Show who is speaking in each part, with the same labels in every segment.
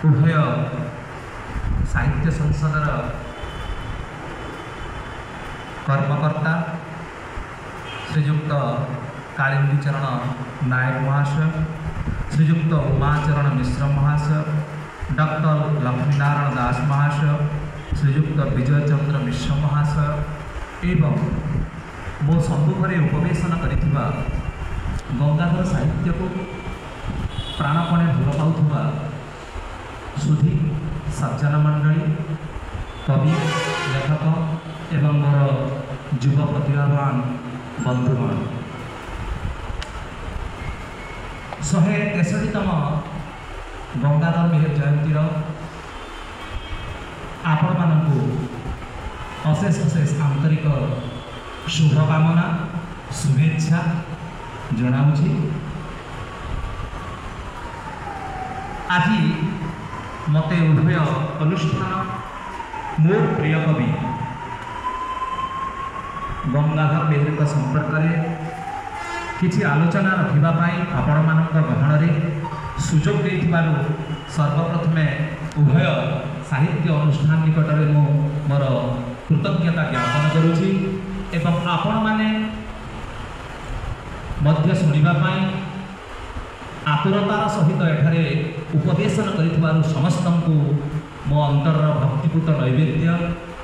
Speaker 1: उभय साहित्य संसदर कर्मकर्ता श्रीयुक्त कालिंदी चरण नायक महाशय, श्रीयुक्त उमाचरण मिश्र महाशय, डॉक्टर लक्ष्मीनारायण दास महाशय, श्रीयुक्त विजय चंद्र मिश्र महाशय एवं मो सम्मुखें उपवेशन करिथिबा गंगाधर साहित्य को प्राणपणे भल पाउथुबा सुधी सज्जन मंडली, कवि लेखक एवं मोर युव प्रतिभावान बंधुगण, 163तम गंगाधर मेहेर जयंतीर आपण मानकु अशेष अशेष आंतरिक शुभकामना शुभेच्छा जनाऊँगी। आज मते उभय अनुष्ठान मोर प्रिय कवि गंगाधर मेहेर संपर्क में किसी आलोचना रखापी आपण मान गहन सुजोग देथिबारु सर्वप्रथमे उभय साहित्य अनुष्ठान निकट में मोर कृतज्ञता ज्ञापन करुछि एवं आपण माने मध्य शुणिबापी आतुरतार सहित एठारे उपवेशन करिथिबारु समस्तंकु मो अंतर भक्तिपूत नैवेद्य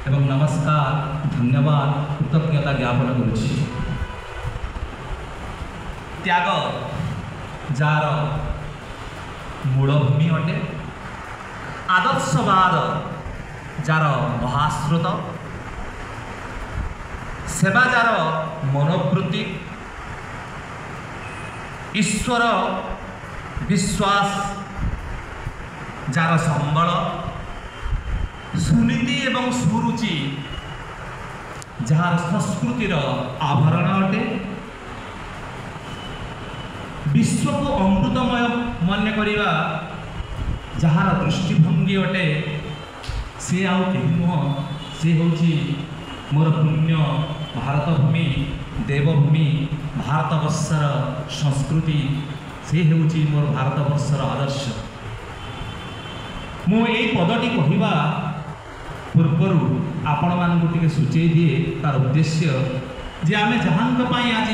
Speaker 1: एवं नमस्कार धन्यवाद कृतज्ञता ज्ञापन करुछि। त्याग जार मूलभूमि अटे, आदर्शवाद जार महास्रोत, सेवा जार मनोवृत्ति, ईश्वर विश्वास जार संबल, सुनीति एवं सुरुचि जार संस्कृतिर आवरण अटे, विश्व को अमृतमय मन करिवा जार दृष्टिभंगी अटे, से आउ केही नुह, से होची मोर पुण्य भारतभूमि देवभूमि भारतवर्षर संस्कृति, से होची मोर भारतवर्षर आदर्श। मु एई पदटी कहिबा पूर्वरु आपण मानकु टिके सूचई दिए तार उद्देश्य जे आमे जहांक पाई आज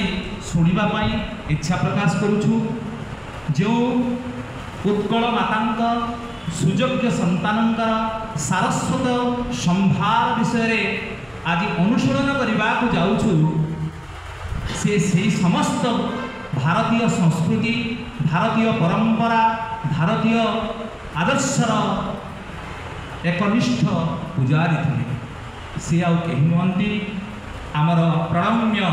Speaker 1: शुणिबा पाई इच्छा प्रकाश करूछु, जो उत्कल मातांक सुयोग्य संतानंकर सारस्वत संभार विषय आज अनुसरण करने को जाऊछु, से समस्त भारतीय संस्कृति भारतीय परंपरा भारतीय आदर्शर एकनिष्ठ पुजारी थे। सी आउ कहीं नुहंती आमर प्रणम्य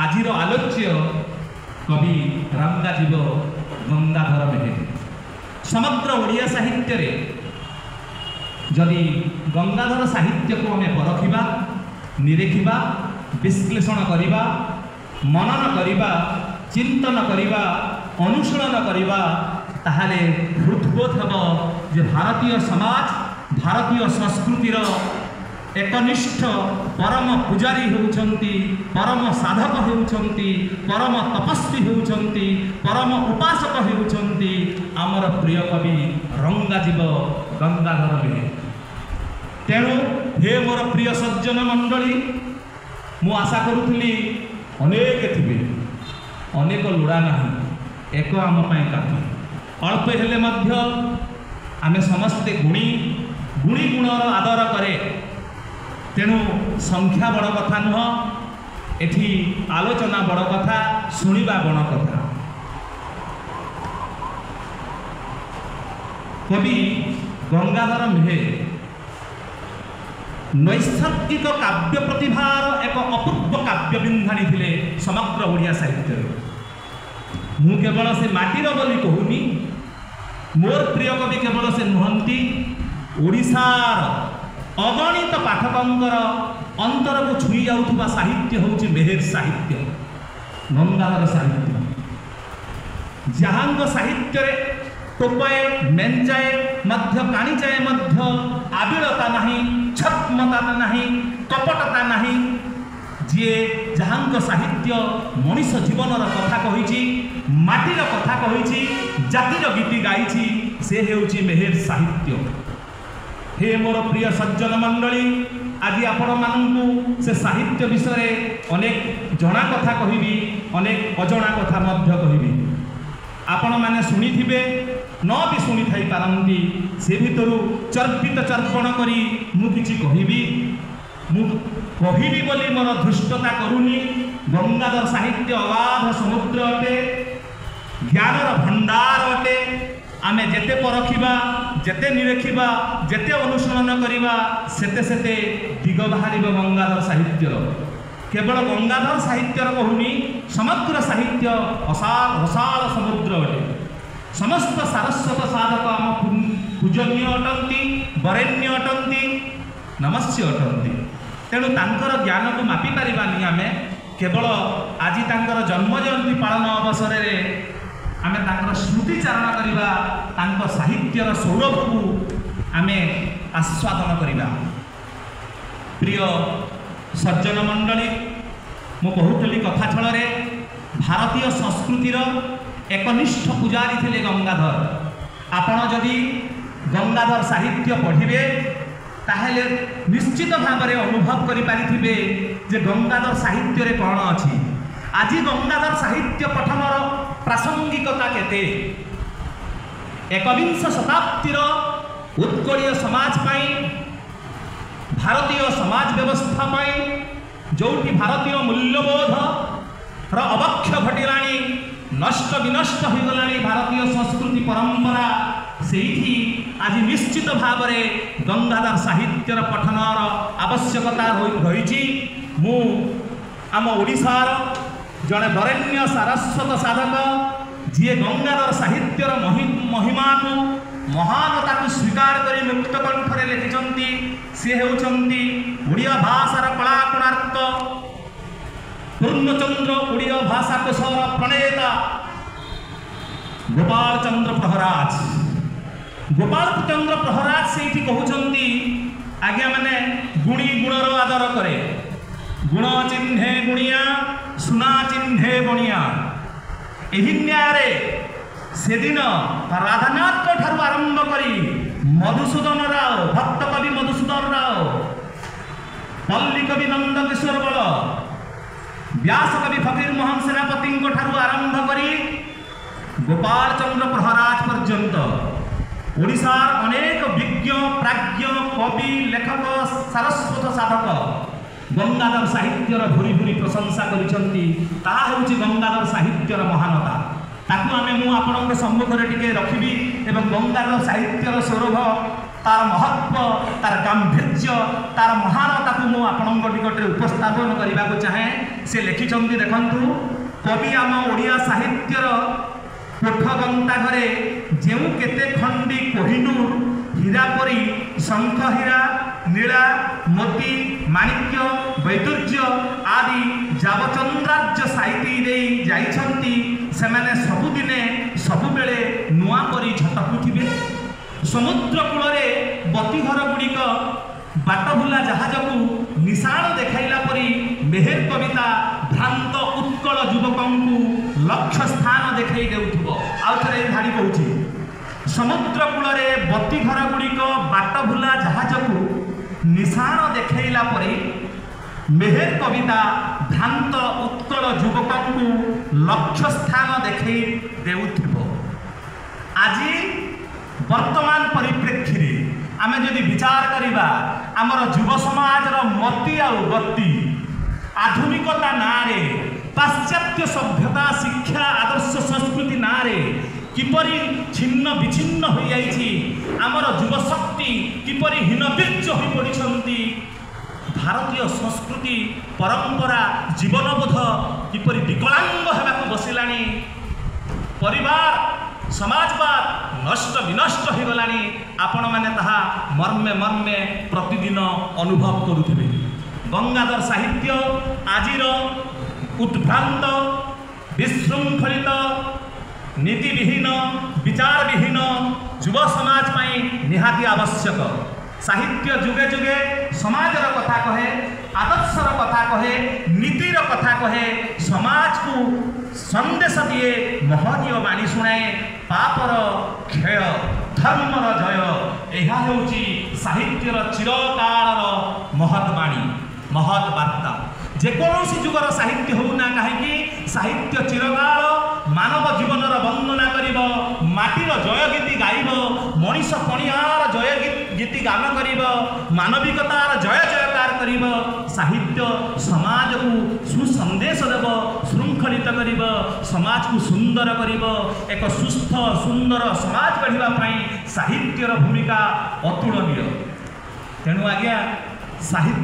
Speaker 1: आजिर आलोच्य कवि रंगाजीव गंगाधर मेहेर। समग्र ओडिया साहित्य रे जदि गंगाधर साहित्य को आम परखिबा निरेखिबा विश्लेषण करिबा मनन करिबा चिंतन करिबा अनुसरण करिबा ताहाले हृदबोध हेब जे भारतीय समाज भारतीय संस्कृतिर एकनिष्ठ परम पुजारी होउछंती, परम साधक होउछंती, परम तपस्वी होउछंती, परम उपासक होउछंती आमर प्रिय कवि रंगाजीव गंगाधर मेहेर। तेणु हे मोर प्रिय सज्जन मंडली, मु आशा करुथली अनेक थिबे, अनेक लुड़ा नाही, एक आम पाई काफी। अल्प हेले मध्य आमे समस्ते गुणी गुणी गुणर आदर करे, तेणु संख्या बड़ कथा नुह, एठी आलोचना बड़ कथा, शुणिबा बड़ कथा। कवि गंगाधर मेहेर नैसर्गिक काव्य प्रतिभार एक अपूर्व काव्य बिंधाणी थिले समग्र ओडिया साहित्य। मु केवल से माटीर बोली कहूनी, मोर प्रिय कवि केवल से नुहंती, ओडिशार अगणित पाठकंकर अंतर को छुई जाउथुबा साहित्य होउची मेहेर साहित्य, गंगाधर साहित्य। जहांग साहित्य रे टोपाए मेंचाए मध्य काणीचाए मध्य आबिलता नहीं, छत्मता नहीं, कपटता नहीं, जी जहांग साहित्य मनीष जीवन कथा कही, माटीर कथा कही, जातिर गीति गाई, से हेउची मेहेर साहित्य। हे मोर प्रिय सज्जन मंडली, आज आपण मानू से साहित्य विषय अनेक जना कथा कहबी, अनेक अजना कथा मध्य कहबी। आपण माने सुनिथिबे न भी शुणी थाई पारंती, से भितरु चर्पित चर्पण करी मु किछि कहबी। मु कहबी बोली मोर धृष्टता करूनी। गंगाधर साहित्य अगाध समुद्र अटे, ज्ञानर भंडार अटे। आमे जेते परखिबा, जेते निरेखिबा, जेते अनुसरण करिबा, सेते सेते दिग बाहरिब गंगाधर साहित्यर। केवल गंगाधर साहित्यर कहूनी, समग्र साहित्य असार समुद्र अटे। समस्त सारस्वत साधक आम पूजनीय अटंती, वरेण्य अटंती, नमस्य अटंती। तेणु तांकर ज्ञान को मापी पारिबानी आमे। केवल आज तांकर जन्म जयंती पालन अवसर में आमे तांकर स्मृति चारण करिबा, तांकर साहित्यर सौरभ को आमे आस्वादन करिबा। प्रिय सज्जन मंडली, मु कहूली कथा छल भारतीय संस्कृतिर एकनिष्ठ पुजारी थिले गंगाधर। आपण जदि गंगाधर साहित्य पढ़िबे ताहेले निश्चित भाव में अनुभव करिपारिथिबे जे गंगाधर साहित्य रे कौन अछि। आज गंगाधर साहित्य पठनर प्रासंगिकता केते। एकविंश शताब्दीर उत्कलीय समाज पाई, भारतीय समाज व्यवस्था पाई, जोटी भारतीय मूल्यबोध र अवक्ष घटिलाणी, नष्ट विनष्ट हो गलाणी भारतीय संस्कृति परंपरा, सेठी आज निश्चित भाव में गंगाधर साहित्यर पठनर आवश्यकता रही। मु आम ओडिशार जड़े वरेण्य सारस्वत साधक जी गंगाधर साहित्यर महिमा को महानता को स्वीकार कर मुक्त कंठरे लिखिंट। सी होती ओडिया भाषार कला कोणार्क, पूर्णचंद्र ओडिया भाषा कोशर प्रणेता गोपाल चंद्र प्रहराज। गोपाल चंद्र प्रहराज से कहते आज्ञा माने गुणी गुणर आदर करे, गुण चिन्हे गुणिया, सुना चिन्हे बणिया। एही न्याय से दिन राधानाथ ठारू आरंभ करी मधुसूदन राव, भक्त कवि मधुसूदन राव, पल्ली कवि नंद किशोर बल, व्यास कवि फकीर मोहन सेनापति ठारू आरंभ करी गोपाल चंद्र प्रहराज पर्यंत ओडिशार अनेक विज्ञ प्राज्ञ कवि लेखक सारस्वत साधक गंगाधर साहित्यर भूरी भूरी प्रशंसा करिसंती। ताहा होची गंगाधर साहित्यर महानता। ताकू आमे मु आपनक सम्मुखरे टिके रखिबी एवं गंगाधर साहित्यर सौरभ, तार महत्व, तार गांभीर्य, तार महानता को मु आपनक निकटरे उपस्थापन करबा को चाहे। से लिखिसंती देखंतु, कवि आम ओडिया साहित्यर कोठगंता घरे जेउ केते खंडी कोहिनूर हीरा परी शंख हीरा, नीला, मोती, माणिक्य, वैदुर्य आदि जावचंद्राज्य साइती दे जाइछंती। सेमाने सबुदिने सबुबेले नुआ परी झटकुथिबे। समुद्र कूलरे बतीघर गुड़िक बाटभुला जहाज को निशाण देखाइला परी मेहेर कविता भ्रांत उत्कल युवकों लक्ष्य स्थान देखाई देउथिबो। आउ थरे धाड़ी कहूची, समुद्र कूलरे बतीघर गुड़िक बाटभुला जहाज को निशाण देखाइला परी मेहेर कविता भ्रांत उत्कल युवकों लक्ष्य स्थान देखाई देउथिबो। आज वर्तमान परिप्रेक्षी रे आमे जदि विचार करिबा, आमर युव समाजर मती आ गति आधुनिकता नारे, पाश्चात्य सभ्यता शिक्षा आदर्श संस्कृति नारे किपरि छिन्न विछिन्न हो जाइछि। आमर युव शक्ति किपरि हीनबीर्ज हो पड़िछंती। भारतीय संस्कृति परंपरा जीवनबोध किपरि विकलांग हेबाक बसिलानी। परिवार समाजवाद नष्ट विनष्ट हो गलानी। आपण माने ताहा मर्मे मर्मे प्रतिदिन अनुभव करुथिबे। गंगाधर साहित्य आजिर उत्भ्रांत विशृंखलित नीतिविहीन विचारविहीन युव समाज पाई निहाती आवश्यक। साहित्य जुगे जुगे समाजर कथा कहे, आदर्शर कथा कहे, नीतिर कथा कहे, समाज को संदेश दिए, महनीय बाणी शुणाए, पापर क्षय धर्मर जय। यह होची साहित्यर चिरकालर महत्वाणी महत् वार्ता। जेकोसी जुगर साहित्य होना कहीं साहित्य चिरकाल मानव जीवनर वर्णना करिब, माटीर जय गीति गाइब, मनीष पणियार जय गीति गान करिब, मानविकतार जय जयकार करिब। साहित्य समाज को सुसंदेश देव, श्रृंखलित करिब, समाज को सुंदर करिब। एक सुस्थ सुंदर समाज गढ़िबा पई साहित्यर भूमिका अतुलनीय। तेणु आज्ञा साहित्य